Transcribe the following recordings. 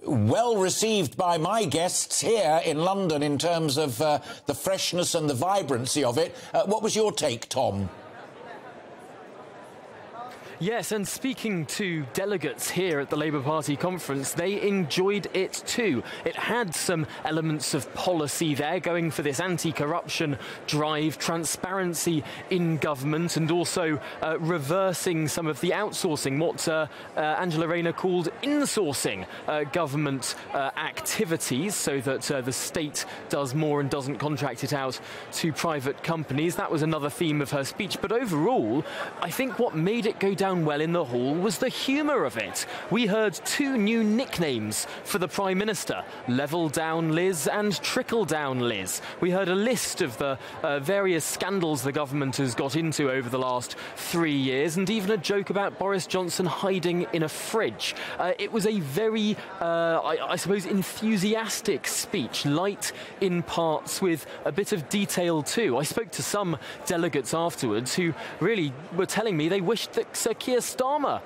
well received by my guests here in London in terms of the freshness and the vibrancy of it. What was your take, Tom? Yes, and speaking to delegates here at the Labour Party conference, they enjoyed it too. It had some elements of policy there, going for this anti-corruption drive, transparency in government, and also reversing some of the outsourcing, what Angela Rayner called insourcing government activities, so that the state does more and doesn't contract it out to private companies. That was another theme of her speech. But overall, I think what made it go down well in the hall was the humour of it. We heard two new nicknames for the Prime Minister, Level Down Liz and Trickle Down Liz. We heard a list of the various scandals the government has got into over the last 3 years, and even a joke about Boris Johnson hiding in a fridge. It was a very, I suppose, enthusiastic speech, light in parts with a bit of detail too. I spoke to some delegates afterwards who really were telling me they wished that Sir Keir Starmer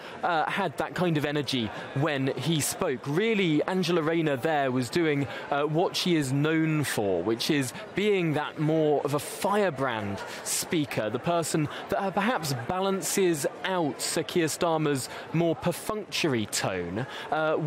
had that kind of energy when he spoke. Really, Angela Rayner there was doing what she is known for, which is being that more of a firebrand speaker, the person that perhaps balances out Sir Keir Starmer's more perfunctory tone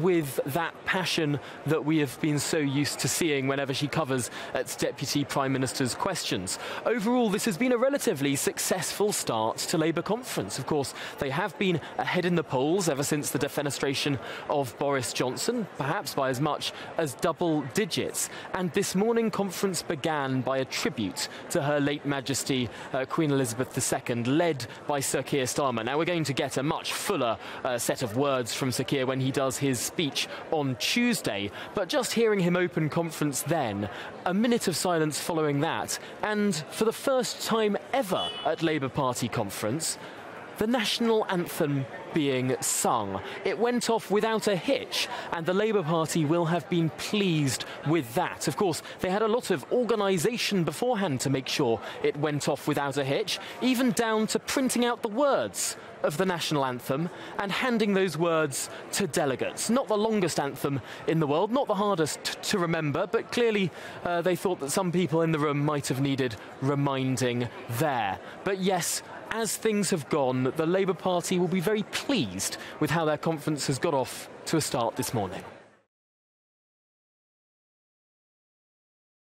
with that passion that we have been so used to seeing whenever she covers its Deputy Prime Minister's questions. Overall, this has been a relatively successful start to Labour conference. Of course, they have been ahead in the polls ever since the defenestration of Boris Johnson, perhaps by as much as double digits. And this morning conference began by a tribute to Her late Majesty Queen Elizabeth II, led by Sir Keir Starmer. Now, we're going to get a much fuller set of words from Sir Keir when he does his speech on Tuesday, but just hearing him open conference then, a minute of silence following that, and for the first time ever at Labour Party conference, the national anthem being sung. It went off without a hitch, and the Labour Party will have been pleased with that. Of course, they had a lot of organisation beforehand to make sure it went off without a hitch, even down to printing out the words of the national anthem and handing those words to delegates. Not the longest anthem in the world, not the hardest to remember, but clearly they thought that some people in the room might have needed reminding there. But yes, as things have gone, the Labour Party will be very pleased with how their conference has got off to a start this morning.